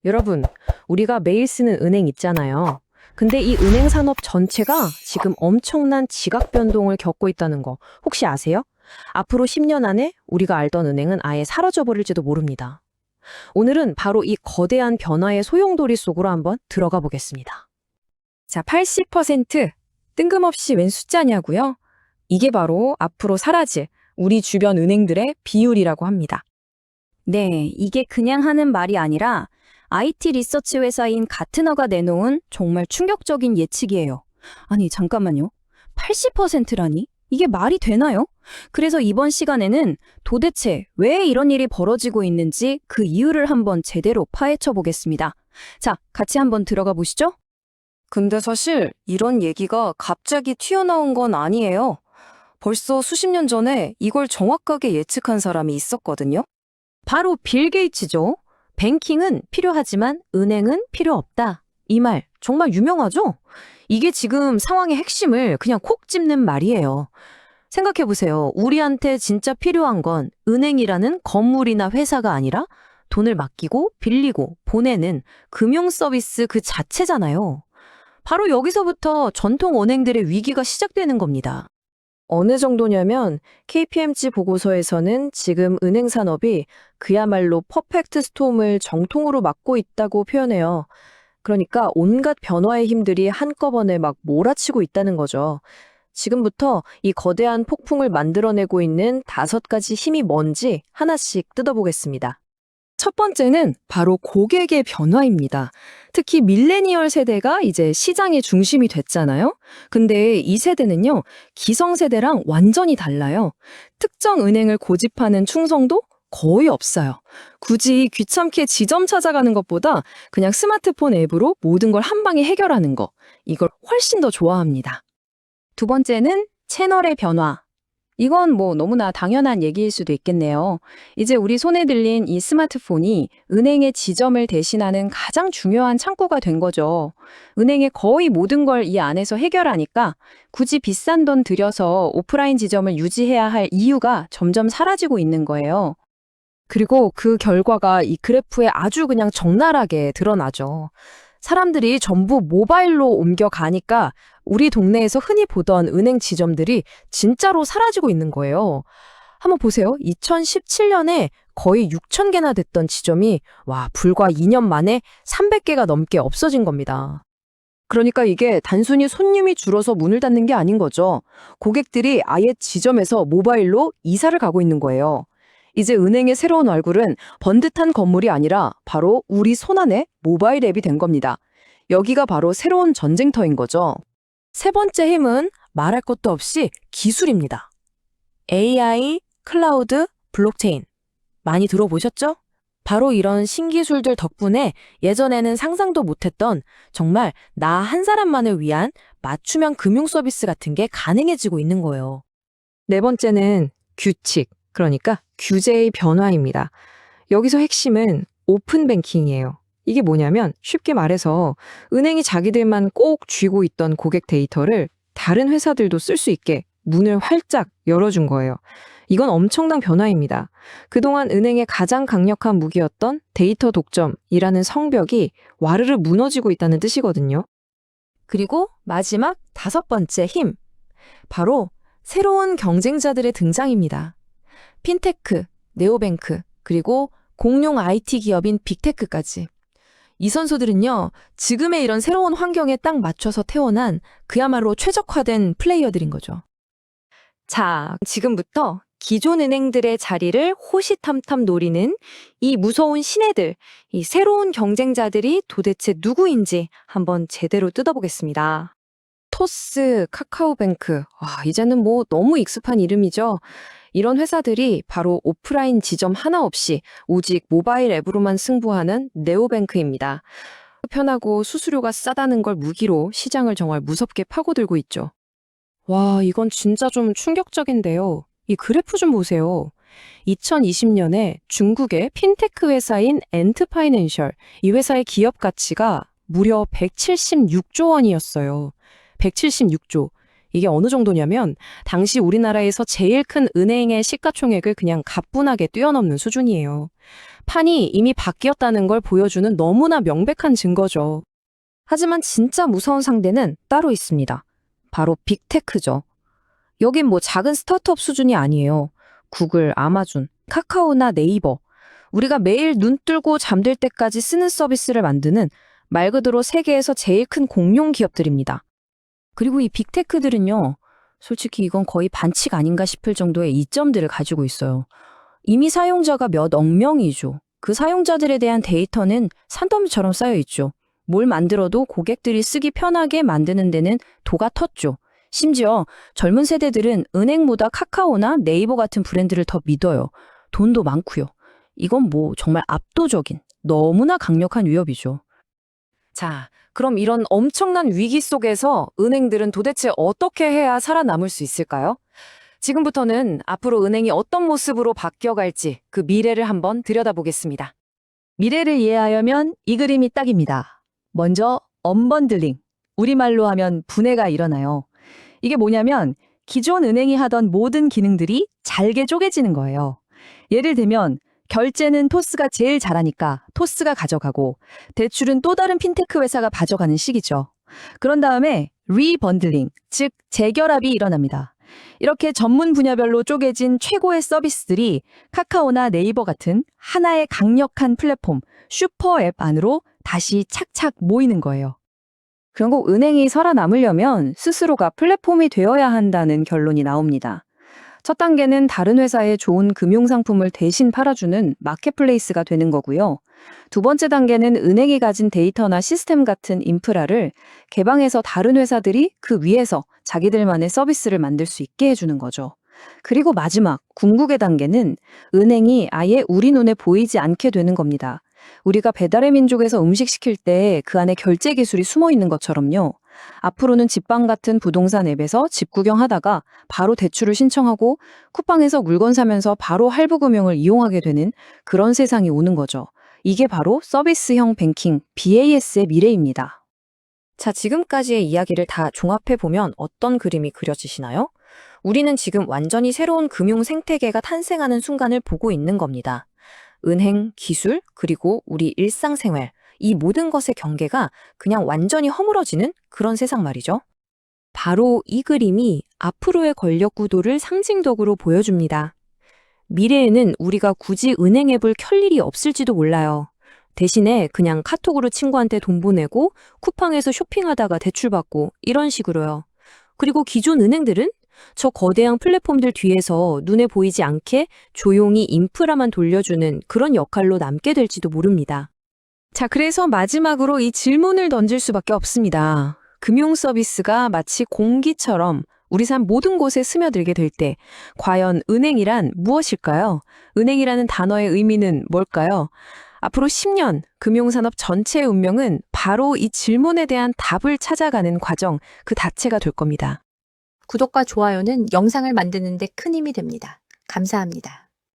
여러분, 우리가 매일 쓰는 은행 있잖아요. 근데 이 은행 산업 전체가 지금 엄청난 지각 변동을 겪고 있다는 거 혹시 아세요? 앞으로 10년 안에 우리가 알던 은행은 아예 사라져 버릴지도 모릅니다. 오늘은 바로 이 거대한 변화의 소용돌이 속으로 한번 들어가 보겠습니다. 자, 80% 뜬금없이 웬 숫자냐고요? 이게 바로 앞으로 사라질 우리 주변 은행들의 비율이라고 합니다. 네, 이게 그냥 하는 말이 아니라 IT 리서치 회사인 가트너가 내놓은 정말 충격적인 예측이에요. 아니, 잠깐만요. 80%라니? 이게 말이 되나요? 그래서 이번 시간에는 도대체 왜 이런 일이 벌어지고 있는지 그 이유를 한번 제대로 파헤쳐 보겠습니다. 자, 같이 한번 들어가 보시죠. 근데 사실 이런 얘기가 갑자기 튀어나온 건 아니에요. 벌써 수십 년 전에 이걸 정확하게 예측한 사람이 있었거든요. 바로 빌 게이츠죠. 뱅킹은 필요하지만 은행은 필요 없다. 이 말 정말 유명하죠? 이게 지금 상황의 핵심을 그냥 콕 집는 말이에요. 생각해 보세요. 우리한테 진짜 필요한 건 은행이라는 건물이나 회사가 아니라 돈을 맡기고 빌리고 보내는 금융 서비스 그 자체잖아요. 바로 여기서부터 전통 은행들의 위기가 시작되는 겁니다. 어느 정도냐면 KPMG 보고서에서는 지금 은행 산업이 그야말로 퍼펙트 스톰을 정통으로 맞고 있다고 표현해요. 그러니까 온갖 변화의 힘들이 한꺼번에 막 몰아치고 있다는 거죠. 지금부터 이 거대한 폭풍을 만들어내고 있는 5가지 힘이 뭔지 하나씩 뜯어보겠습니다. 첫 번째는 바로 고객의 변화입니다. 특히 밀레니얼 세대가 이제 시장의 중심이 됐잖아요. 근데 이 세대는요, 기성세대랑 완전히 달라요. 특정 은행을 고집하는 충성도 거의 없어요. 굳이 귀찮게 지점 찾아가는 것보다 그냥 스마트폰 앱으로 모든 걸 한 방에 해결하는 거, 이걸 훨씬 더 좋아합니다. 두 번째는 채널의 변화. 이건 뭐 너무나 당연한 얘기일 수도 있겠네요. 이제 우리 손에 들린 이 스마트폰이 은행의 지점을 대신하는 가장 중요한 창구가 된 거죠. 은행의 거의 모든 걸 이 안에서 해결하니까 굳이 비싼 돈 들여서 오프라인 지점을 유지해야 할 이유가 점점 사라지고 있는 거예요. 그리고 그 결과가 이 그래프에 아주 그냥 적나라하게 드러나죠. 사람들이 전부 모바일로 옮겨가니까 우리 동네에서 흔히 보던 은행 지점들이 진짜로 사라지고 있는 거예요. 한번 보세요. 2017년에 거의 6,000개나 됐던 지점이 불과 2년 만에 300개가 넘게 없어진 겁니다. 그러니까 이게 단순히 손님이 줄어서 문을 닫는 게 아닌 거죠. 고객들이 아예 지점에서 모바일로 이사를 가고 있는 거예요. 이제 은행의 새로운 얼굴은 번듯한 건물이 아니라 바로 우리 손안의 모바일 앱이 된 겁니다. 여기가 바로 새로운 전쟁터인 거죠. 세 번째 힘은 말할 것도 없이 기술입니다. AI, 클라우드, 블록체인. 많이 들어보셨죠? 바로 이런 신기술들 덕분에 예전에는 상상도 못했던 정말 나 한 사람만을 위한 맞춤형 금융 서비스 같은 게 가능해지고 있는 거예요. 네 번째는 규칙, 그러니까 규제의 변화입니다. 여기서 핵심은 오픈 뱅킹이에요. 이게 뭐냐면 쉽게 말해서 은행이 자기들만 꼭 쥐고 있던 고객 데이터를 다른 회사들도 쓸 수 있게 문을 활짝 열어준 거예요. 이건 엄청난 변화입니다. 그동안 은행의 가장 강력한 무기였던 데이터 독점이라는 성벽이 와르르 무너지고 있다는 뜻이거든요. 그리고 마지막 5번째 힘. 바로 새로운 경쟁자들의 등장입니다. 핀테크, 네오뱅크, 그리고 공룡 IT 기업인 빅테크까지. 이 선수들은요, 지금의 이런 새로운 환경에 딱 맞춰서 태어난 그야말로 최적화된 플레이어들인 거죠. 자, 지금부터 기존 은행들의 자리를 호시탐탐 노리는 이 무서운 신예들, 이 새로운 경쟁자들이 도대체 누구인지 한번 제대로 뜯어보겠습니다. 토스, 카카오뱅크, 이제는 뭐 너무 익숙한 이름이죠. 이런 회사들이 바로 오프라인 지점 하나 없이 오직 모바일 앱으로만 승부하는 네오뱅크입니다. 편하고 수수료가 싸다는 걸 무기로 시장을 정말 무섭게 파고들고 있죠. 이건 진짜 좀 충격적인데요. 이 그래프 좀 보세요. 2020년에 중국의 핀테크 회사인 엔트파이낸셜, 이 회사의 기업 가치가 무려 176조 원이었어요. 176조. 이게 어느 정도냐면 당시 우리나라에서 제일 큰 은행의 시가총액을 그냥 가뿐하게 뛰어넘는 수준이에요. 판이 이미 바뀌었다는 걸 보여주는 너무나 명백한 증거죠. 하지만 진짜 무서운 상대는 따로 있습니다. 바로 빅테크죠. 여긴 뭐 작은 스타트업 수준이 아니에요. 구글, 아마존, 카카오나 네이버. 우리가 매일 눈 뜨고 잠들 때까지 쓰는 서비스를 만드는 말 그대로 세계에서 제일 큰 공룡 기업들입니다. 그리고 이 빅테크들은요, 솔직히 이건 거의 반칙 아닌가 싶을 정도의 이점들을 가지고 있어요. 이미 사용자가 몇 억 명이죠. 그 사용자들에 대한 데이터는 산더미처럼 쌓여 있죠. 뭘 만들어도 고객들이 쓰기 편하게 만드는 데는 도가 텄죠. 심지어 젊은 세대들은 은행보다 카카오나 네이버 같은 브랜드를 더 믿어요. 돈도 많고요. 이건 뭐 정말 압도적인, 너무나 강력한 위협이죠. 자, 그럼 이런 엄청난 위기 속에서 은행들은 도대체 어떻게 해야 살아남을 수 있을까요? 지금부터는 앞으로 은행이 어떤 모습으로 바뀌어갈지 그 미래를 한번 들여다보겠습니다. 미래를 이해하려면 이 그림이 딱입니다. 먼저 언번들링, 우리말로 하면 분해가 일어나요. 이게 뭐냐면 기존 은행이 하던 모든 기능들이 잘게 쪼개지는 거예요. 예를 들면 결제는 토스가 제일 잘하니까 토스가 가져가고 대출은 또 다른 핀테크 회사가 가져가는 식이죠. 그런 다음에 리번들링, 즉 재결합이 일어납니다. 이렇게 전문 분야별로 쪼개진 최고의 서비스들이 카카오나 네이버 같은 하나의 강력한 플랫폼, 슈퍼앱 안으로 다시 착착 모이는 거예요. 결국 은행이 살아남으려면 스스로가 플랫폼이 되어야 한다는 결론이 나옵니다. 첫 단계는 다른 회사의 좋은 금융상품을 대신 팔아주는 마켓플레이스가 되는 거고요. 두 번째 단계는 은행이 가진 데이터나 시스템 같은 인프라를 개방해서 다른 회사들이 그 위에서 자기들만의 서비스를 만들 수 있게 해주는 거죠. 그리고 마지막, 궁극의 단계는 은행이 아예 우리 눈에 보이지 않게 되는 겁니다. 우리가 배달의 민족에서 음식 시킬 때 그 안에 결제 기술이 숨어 있는 것처럼요. 앞으로는 집방 같은 부동산 앱에서 집 구경하다가 바로 대출을 신청하고 쿠팡에서 물건 사면서 바로 할부금융을 이용하게 되는 그런 세상이 오는 거죠. 이게 바로 서비스형 뱅킹, BAS의 미래입니다. 자, 지금까지의 이야기를 다 종합해보면 어떤 그림이 그려지시나요? 우리는 지금 완전히 새로운 금융 생태계가 탄생하는 순간을 보고 있는 겁니다. 은행, 기술, 그리고 우리 일상생활, 이 모든 것의 경계가 그냥 완전히 허물어지는 그런 세상 말이죠. 바로 이 그림이 앞으로의 권력 구도를 상징적으로 보여줍니다. 미래에는 우리가 굳이 은행 앱을 켤 일이 없을지도 몰라요. 대신에 그냥 카톡으로 친구한테 돈 보내고 쿠팡에서 쇼핑하다가 대출받고 이런 식으로요. 그리고 기존 은행들은 저 거대한 플랫폼들 뒤에서 눈에 보이지 않게 조용히 인프라만 돌려주는 그런 역할로 남게 될지도 모릅니다. 자, 그래서 마지막으로 이 질문을 던질 수밖에 없습니다. 금융 서비스가 마치 공기처럼 우리 삶 모든 곳에 스며들게 될 때 과연 은행이란 무엇일까요? 은행이라는 단어의 의미는 뭘까요? 앞으로 10년 금융산업 전체의 운명은 바로 이 질문에 대한 답을 찾아가는 과정 그 자체가 될 겁니다. 구독과 좋아요는 영상을 만드는 데 큰 힘이 됩니다. 감사합니다.